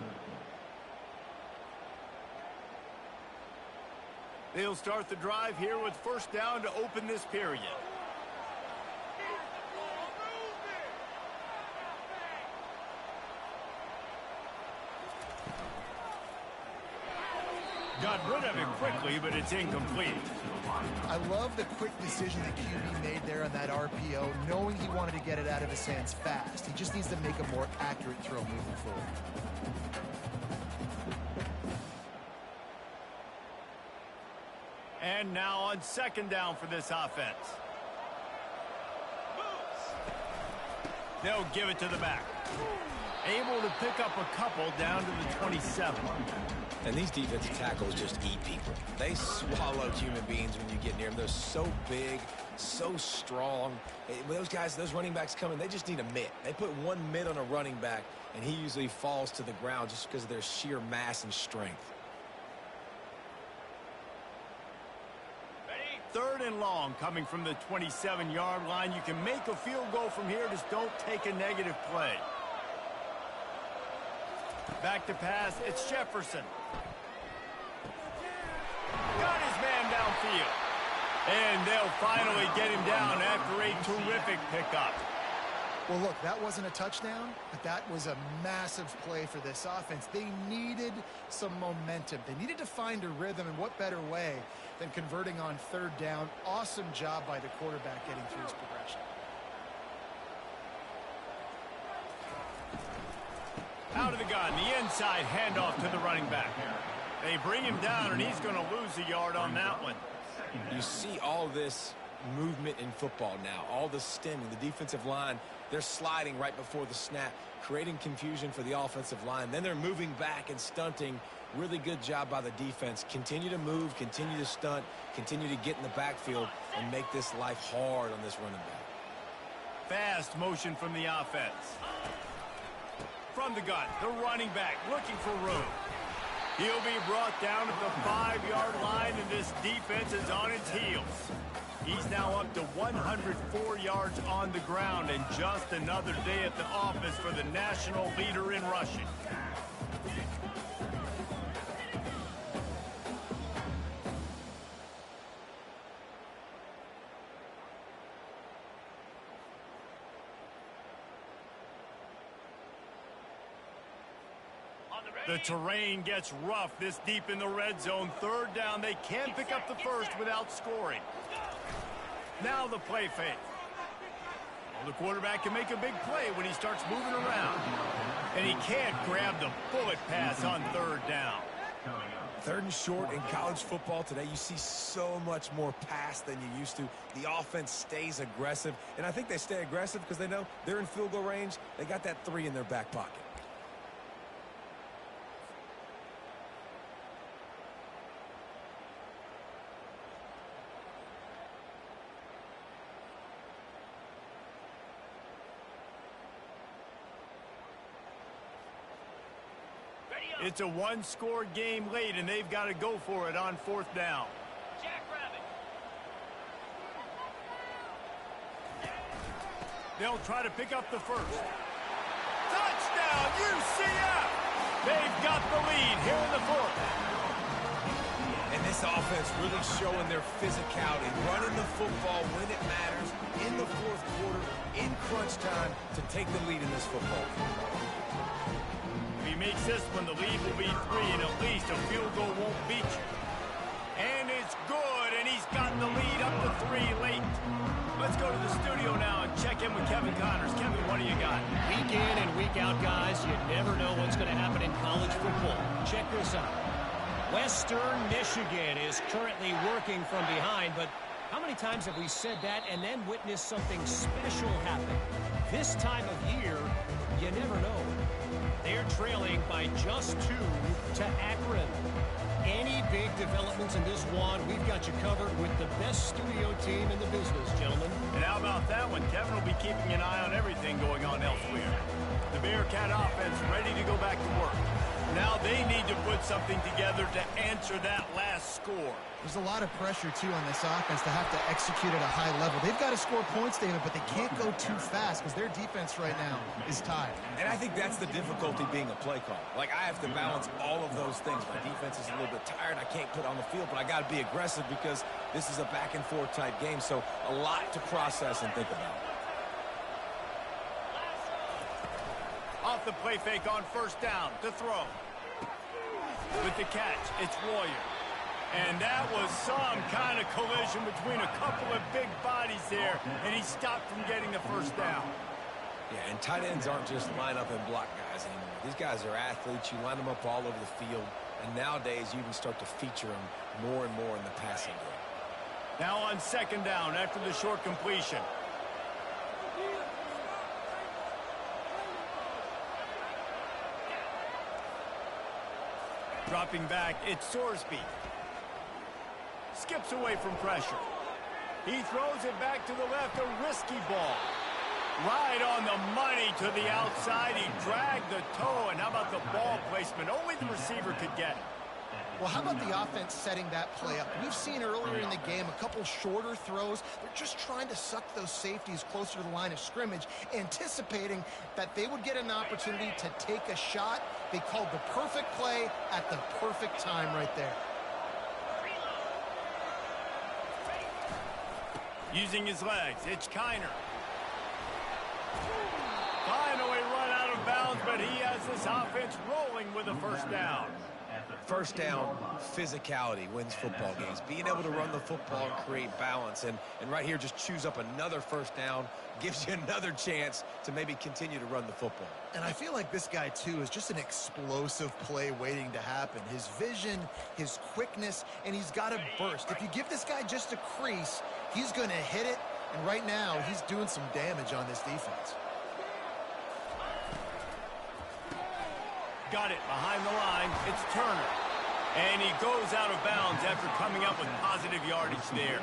They'll start the drive here with 1st down to open this period. Got rid of it quickly, but it's incomplete. I love the quick decision that QB made there on that RPO, knowing he wanted to get it out of his hands fast. He just needs to make a more accurate throw moving forward. And now on 2nd down for this offense. They'll give it to the back. Able to pick up a couple down to the 27. And these defensive tackles just eat people. They swallow human beings when you get near them. They're so big, so strong. When those guys, those running backs come in, they just need a mitt. They put one mitt on a running back, and he usually falls to the ground just because of their sheer mass and strength. 3rd and long coming from the 27-yard line. You can make a field goal from here. Just don't take a negative play. Back to pass. It's Jefferson. Got his man downfield. And they'll finally get him down after a terrific pickup. Well, look, that wasn't a touchdown, but that was a massive play for this offense. They needed some momentum. They needed to find a rhythm, and what better way than converting on 3rd down. Awesome job by the quarterback getting through his progression. Out of the gun, the inside handoff to the running back. They bring him down, and he's going to lose a yard on that one. You see all this movement in football now, all the stemming, the defensive line, they're sliding right before the snap, creating confusion for the offensive line. Then they're moving back and stunting. Really good job by the defense. Continue to move, continue to stunt, continue to get in the backfield and make this life hard on this running back. Fast motion from the offense. From the gun, the running back looking for room. He'll be brought down at the 5-yard line, and this defense is on its heels. He's now up to 104 yards on the ground, and just another day at the office for the national leader in rushing. The terrain gets rough this deep in the red zone. 3rd down, they can pick up the first without scoring. Now the play fake. Well, the quarterback can make a big play when he starts moving around. And he can't grab the bullet pass on 3rd down. 3rd and short in college football today, you see so much more pass than you used to. The offense stays aggressive, and I think they stay aggressive because they know they're in field goal range. They got that 3 in their back pocket. Ready It's a one-score game late, and they've got to go for it on 4th down. They'll try to pick up the first. Touchdown, UCF! They've got the lead here in the 4th. And this offense really showing their physicality, running the football when it matters, in the 4th quarter, in crunch time, to take the lead in this football game. If he makes this one, the lead will be 3, and at least a field goal won't beat you. And it's good, and he's got the lead up to 3 late. Let's go to the studio now and check in with Kevin Connors. Kevin, what do you got? Week in and week out, guys, you never know what's going to happen in college football. Check this out. Western Michigan is currently working from behind, but how many times have we said that and then witnessed something special happen? This time of year, you never know. They're trailing by just 2 to Akron. Any big developments in this one, we've got you covered with the best studio team in the business, gentlemen. And how about that one? Kevin will be keeping an eye on everything going on elsewhere. The Bearcat offense ready to go back to work. Now they need to put something together to answer that last score. There's a lot of pressure, too, on this offense to have to execute at a high level. They've got to score points, David, but they can't go too fast because their defense right now is tied. And I think that's the difficulty being a play call. Like, I have to balance all of those things. My defense is a little bit tired. I can't put on the field, but I got to be aggressive because this is a back-and-forth type game, so a lot to process and think about. Off the play fake on 1st down to throw. With the catch, it's Warrior. And that was some kind of collision between a couple of big bodies there, and he stopped from getting the 1st down. Yeah, and tight ends aren't just line up and block guys anymore. These guys are athletes. You line them up all over the field, and nowadays you can start to feature them more and more in the passing game. Now on 2nd down after the short completion. Dropping back, it's Sorsby. Skips away from pressure. He throws it back to the left, a risky ball. Right on the money to the outside. He dragged the toe, and how about the ball placement? Only the receiver could get it. Well, how about the offense setting that play up? We've seen earlier in the game a couple shorter throws. They're just trying to suck those safeties closer to the line of scrimmage, anticipating that they would get an opportunity to take a shot. They called the perfect play at the perfect time right there. Using his legs, it's Kttn. Finally run out of bounds, but he has this offense rolling with a 1st down. 1st down, physicality wins football games. Being able to run the football and create balance. And right here, just choose up another 1st down, gives you another chance to maybe continue to run the football. And I feel like this guy, too, is just an explosive play waiting to happen. His vision, his quickness, and he's got a burst. If you give this guy just a crease, he's going to hit it. And right now, he's doing some damage on this defense. Got it behind the line. It's Turner. And he goes out of bounds after coming up with positive yardage there.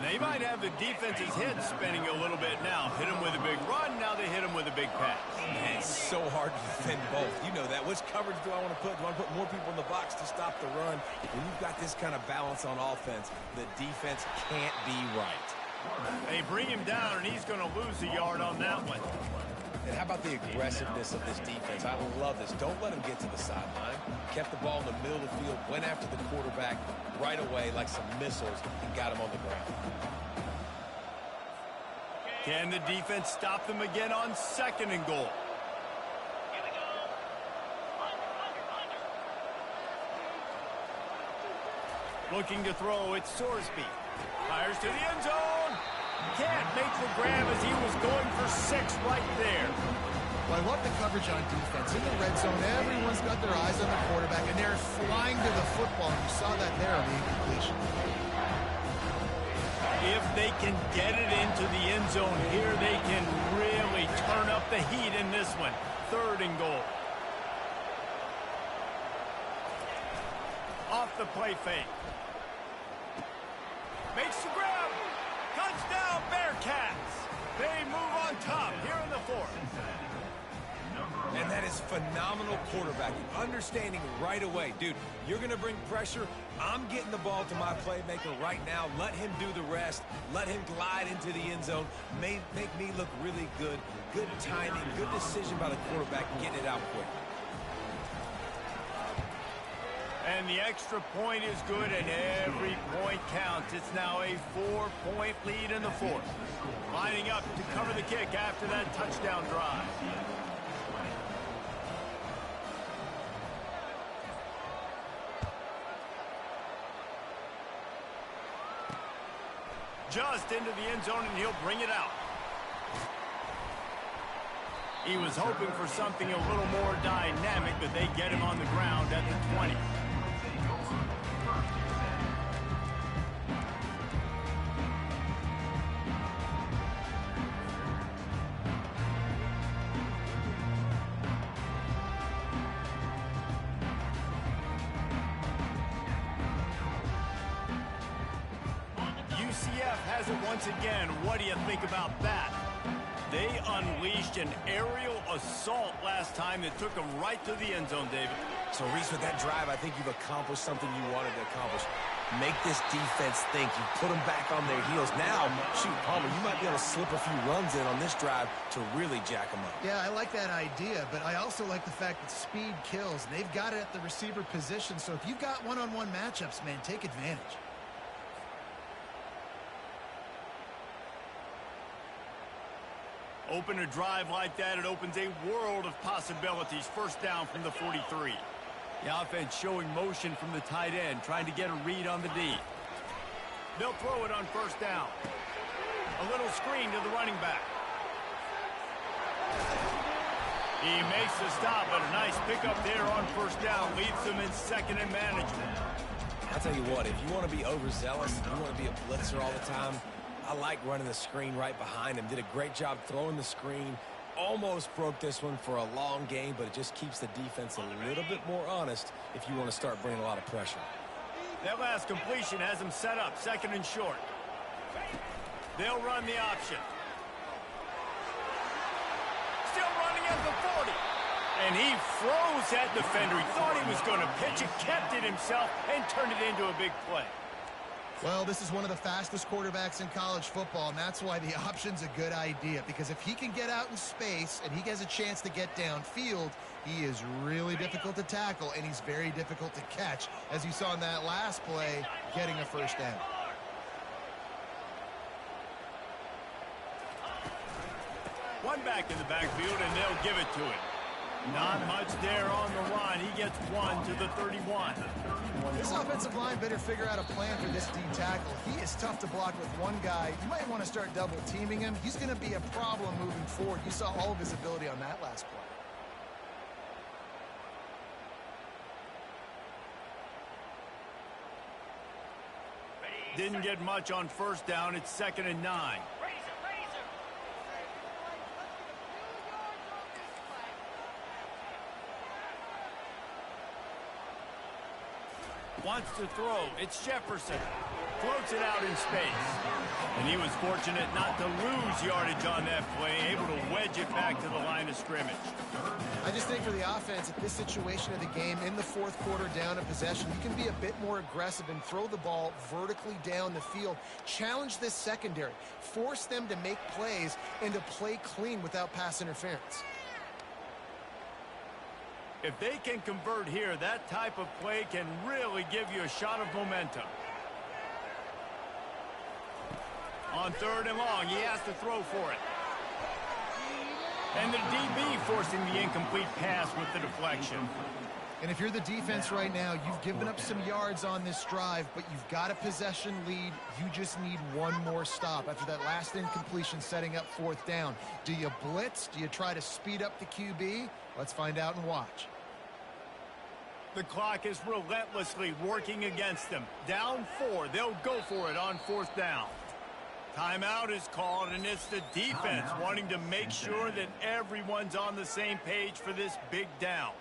They might have the defense's head spinning a little bit now. Hit him with a big run. Now they hit him with a big pass. Man, it's so hard to defend both. You know that. Which coverage do I want to put? Do I want to put more people in the box to stop the run? When you've got this kind of balance on offense, the defense can't be right. They bring him down, and he's going to lose a yard on that one. And how about the aggressiveness of this defense? I love this. Don't let him get to the sideline. Kept the ball in the middle of the field, went after the quarterback right away like some missiles and got him on the ground. Can the defense stop them again on 2nd and goal? Looking to throw, it's Sorsby. Fires to the end zone. Can't make the grab as he was going for 6 right there. Well, I love the coverage on defense. In the red zone, everyone's got their eyes on the quarterback, and they're flying to the football. You saw that there on the incompletion. If they can get it into the end zone here, they can really turn up the heat in this one. 3rd and goal. Off the play fake. Makes the grab. Touchdown, Bearcats. They move on top here in the 4th. Number And that is phenomenal quarterbacking. Understanding right away, dude, you're going to bring pressure. I'm getting the ball to my playmaker right now. Let him do the rest. Let him glide into the end zone. Make me look really good. Good timing, good decision by the quarterback, getting it out quick. And the extra point is good, and every point counts. It's now a 4-point lead in the fourth. Lining up to cover the kick after that touchdown drive. Just into the end zone, and he'll bring it out. He was hoping for something a little more dynamic, but they get him on the ground at the 20. UCF has it once again. What do you think about that? They unleashed an aerial assault last time that took them right to the end zone, David. So, Reese, with that drive, I think you've accomplished something you wanted to accomplish. Make this defense think. You put them back on their heels. Now, shoot, Palmer, you might be able to slip a few runs in on this drive to really jack them up. Yeah, I like that idea, but I also like the fact that speed kills. They've got it at the receiver position, so if you've got one-on-one matchups, man, take advantage. Open a drive like that, it opens a world of possibilities. First down from the 43. The offense showing motion from the tight end, trying to get a read on the D. They'll throw it on first down. A little screen to the running back. He makes the stop, but a nice pickup there on first down. Leads them in second and manageable. I'll tell you what, if you want to be overzealous, if you want to be a blitzer all the time, I like running the screen right behind him. Did a great job throwing the screen. Almost broke this one for a long game, but it just keeps the defense a little bit more honest if you want to start bringing a lot of pressure. That last completion has them set up, second and short. They'll run the option. Still running at the 40. And he froze that defender. He thought he was going to pitch it, kept it himself, and turned it into a big play. Well, this is one of the fastest quarterbacks in college football, and that's why the option's a good idea. Because if he can get out in space and he has a chance to get downfield, he is really difficult to tackle, and he's very difficult to catch, as you saw in that last play, getting a first down. One back in the backfield, and they'll give it to him. Not much there on the line. He gets one to the 31. This offensive line better figure out a plan for this D tackle. He is tough to block with one guy. You might want to start double teaming him. He's going to be a problem moving forward. You saw all of his ability on that last play. Didn't get much on first down. It's second and 9. Wants to throw. It's Jefferson. Floats it out in space. And he was fortunate not to lose yardage on that play, able to wedge it back to the line of scrimmage. I just think for the offense, at this situation of the game, in the fourth quarter down a possession, you can be a bit more aggressive and throw the ball vertically down the field. Challenge this secondary. Force them to make plays and to play clean without pass interference. If they can convert here, that type of play can really give you a shot of momentum. On third and long, he has to throw for it. And the DB forcing the incomplete pass with the deflection. And if you're the defense right now, you've given up some yards on this drive, but you've got a possession lead. You just need one more stop after that last incompletion setting up fourth down. Do you blitz? Do you try to speed up the QB? Let's find out and watch. The clock is relentlessly working against them. Down 4, they'll go for it on fourth down. Timeout is called, and it's the defense wanting to make sure that everyone's on the same page for this big down.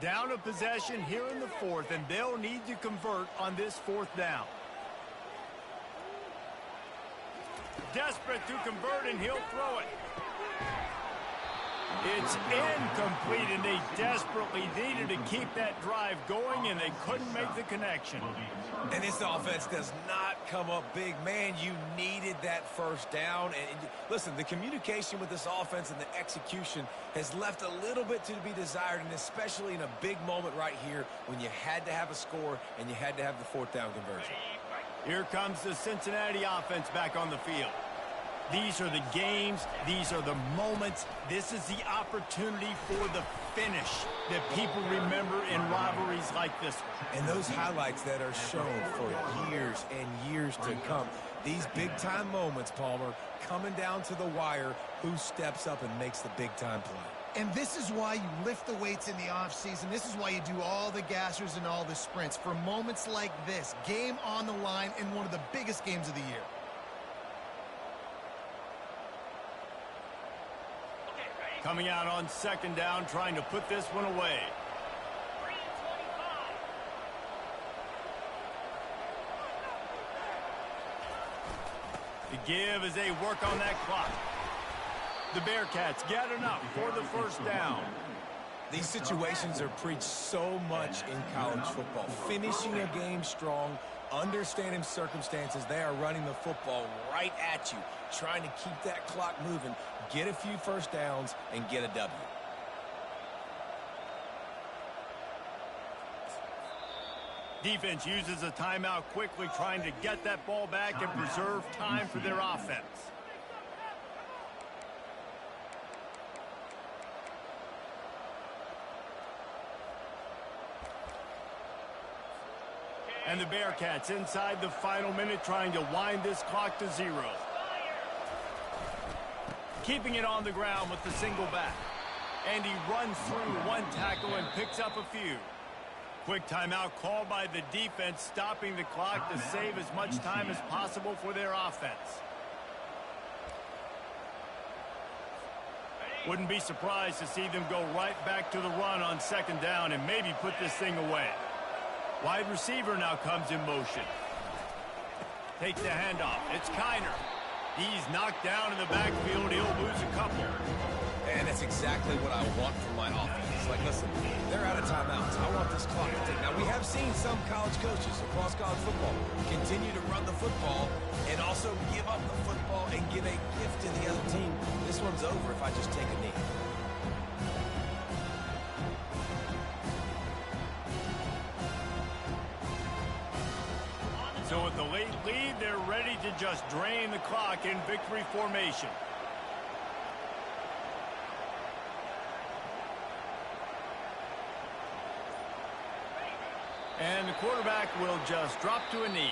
Down a possession here in the fourth, and they'll need to convert on this fourth down. desperate to convert, and he'll throw it. It's incomplete, and they desperately needed to keep that drive going, and they couldn't make the connection. And this offense does not come up big. Man, you needed that first down. And listen, the communication with this offense and the execution has left a little bit to be desired, and especially in a big moment right here when you had to have a score and you had to have the fourth down conversion. Here comes the Cincinnati offense back on the field. These are the games. These are the moments. This is the opportunity for the finish that people remember in rivalries like this one. And those highlights that are shown for years and years to come. These big-time moments, Palmer, coming down to the wire, who steps up and makes the big-time play. And this is why you lift the weights in the offseason. This is why you do all the gassers and all the sprints. For moments like this, game on the line in one of the biggest games of the year. Coming out on second down, trying to put this one away. The give as they work on that clock. The Bearcats get enough for the first down. These situations are preached so much in college football. Finishing a game strong, understanding circumstances. They are running the football right at you, trying to keep that clock moving, get a few first downs, and get a W. Defense uses a timeout quickly, trying to get that ball back and preserve time for their offense. And the Bearcats inside the final minute, trying to wind this clock to 0. Keeping it on the ground with the single back. And he runs through one tackle and picks up a few. Quick timeout called by the defense, stopping the clock to save as much time as possible for their offense. Wouldn't be surprised to see them go right back to the run on second down and maybe put this thing away. Wide receiver now comes in motion. Takes the handoff. It's Kttn. He's knocked down in the backfield. He'll lose a couple. And that's exactly what I want from my offense. Like, listen, they're out of timeouts. I want this clock to tick. Now, we have seen some college coaches across college football continue to run the football and also give up the football and give a gift to the other team. This one's over if I just take a knee. So with the late lead, they're ready to just drain the clock in victory formation. And the quarterback will just drop to a knee.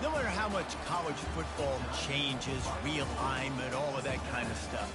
No matter how much college football changes, realignment, all of that kind of stuff,